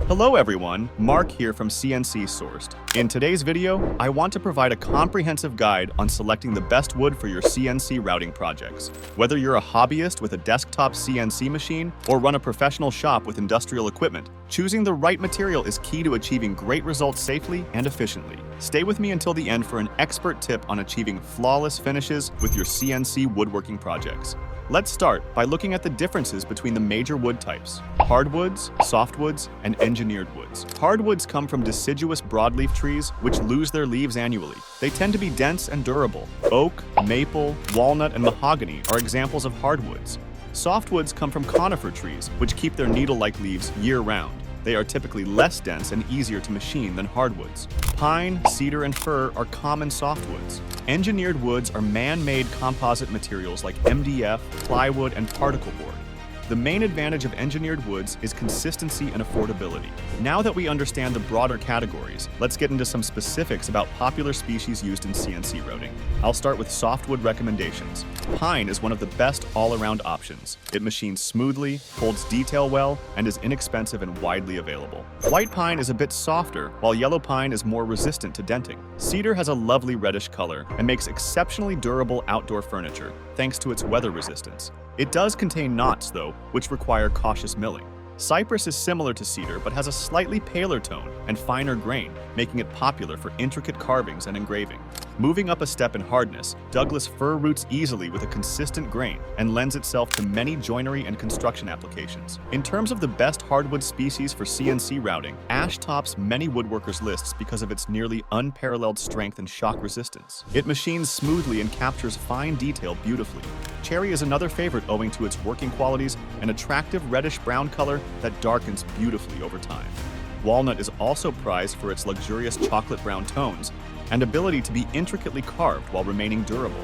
Hello everyone, Mark here from CNC Sourced. In today's video, I want to provide a comprehensive guide on selecting the best wood for your CNC routing projects. Whether you're a hobbyist with a desktop CNC machine or run a professional shop with industrial equipment, choosing the right material is key to achieving great results safely and efficiently. Stay with me until the end for an expert tip on achieving flawless finishes with your CNC woodworking projects. Let's start by looking at the differences between the major wood types: hardwoods, softwoods, and engineered woods. Hardwoods come from deciduous broadleaf trees which lose their leaves annually. They tend to be dense and durable. Oak, maple, walnut, and mahogany are examples of hardwoods. Softwoods come from conifer trees, which keep their needle-like leaves year-round. They are typically less dense and easier to machine than hardwoods. Pine, cedar, and fir are common softwoods. Engineered woods are man-made composite materials like MDF, plywood, and particle board. The main advantage of engineered woods is consistency and affordability. Now that we understand the broader categories, let's get into some specifics about popular species used in CNC routing. I'll start with softwood recommendations. Pine is one of the best all-around options. It machines smoothly, holds detail well, and is inexpensive and widely available. White pine is a bit softer, while yellow pine is more resistant to denting. Cedar has a lovely reddish color and makes exceptionally durable outdoor furniture, thanks to its weather resistance. It does contain knots, though, which require cautious milling. Cypress is similar to cedar but has a slightly paler tone and finer grain, making it popular for intricate carvings and engraving. Moving up a step in hardness, Douglas fir roots easily with a consistent grain and lends itself to many joinery and construction applications. In terms of the best hardwood species for CNC routing, ash tops many woodworkers' lists because of its nearly unparalleled strength and shock resistance. It machines smoothly and captures fine detail beautifully. Cherry is another favorite owing to its working qualities, an attractive reddish-brown color that darkens beautifully over time. Walnut is also prized for its luxurious chocolate brown tones and ability to be intricately carved while remaining durable.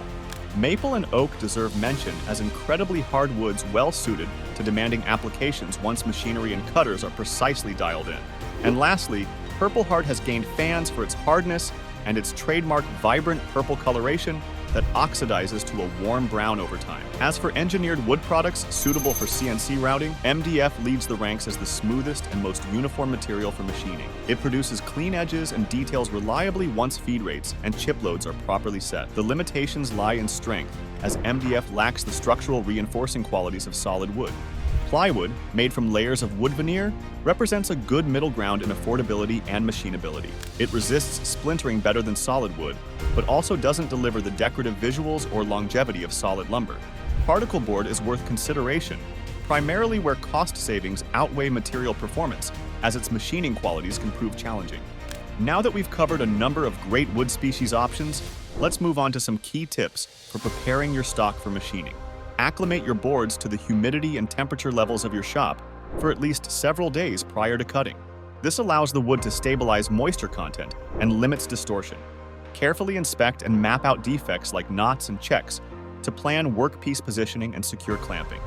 Maple and oak deserve mention as incredibly hard woods well-suited to demanding applications once machinery and cutters are precisely dialed in. And lastly, Purple Heart has gained fans for its hardness and its trademark vibrant purple coloration that oxidizes to a warm brown over time. As for engineered wood products suitable for CNC routing, MDF leads the ranks as the smoothest and most uniform material for machining. It produces clean edges and details reliably once feed rates and chip loads are properly set. The limitations lie in strength, as MDF lacks the structural reinforcing qualities of solid wood. Plywood, made from layers of wood veneer, represents a good middle ground in affordability and machinability. It resists splintering better than solid wood, but also doesn't deliver the decorative visuals or longevity of solid lumber. Particle board is worth consideration, primarily where cost savings outweigh material performance, as its machining qualities can prove challenging. Now that we've covered a number of great wood species options, let's move on to some key tips for preparing your stock for machining. Acclimate your boards to the humidity and temperature levels of your shop for at least several days prior to cutting. This allows the wood to stabilize moisture content and limits distortion. Carefully inspect and map out defects like knots and checks to plan workpiece positioning and secure clamping.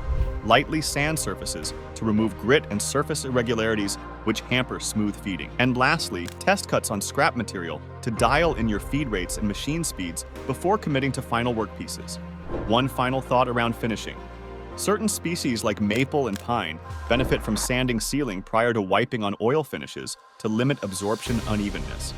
Lightly sand surfaces to remove grit and surface irregularities which hamper smooth feeding. And lastly, test cuts on scrap material to dial in your feed rates and machine speeds before committing to final workpieces. One final thought around finishing. Certain species like maple and pine benefit from sanding sealing prior to wiping on oil finishes to limit absorption unevenness.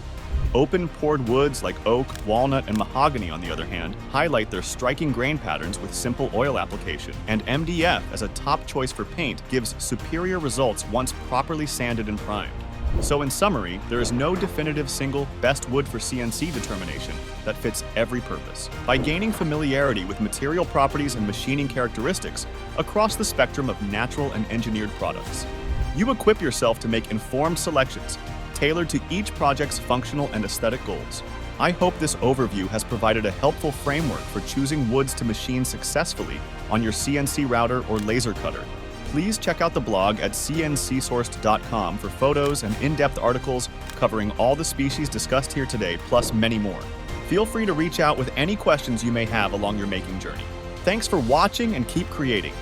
Open-pored woods like oak, walnut, and mahogany, on the other hand, highlight their striking grain patterns with simple oil application, and MDF as a top choice for paint gives superior results once properly sanded and primed. So in summary, there is no definitive single best wood for CNC determination that fits every purpose. By gaining familiarity with material properties and machining characteristics across the spectrum of natural and engineered products, you equip yourself to make informed selections tailored to each project's functional and aesthetic goals. I hope this overview has provided a helpful framework for choosing woods to machine successfully on your CNC router or laser cutter. Please check out the blog at cncsourced.com for photos and in-depth articles covering all the species discussed here today, plus many more. Feel free to reach out with any questions you may have along your making journey. Thanks for watching and keep creating.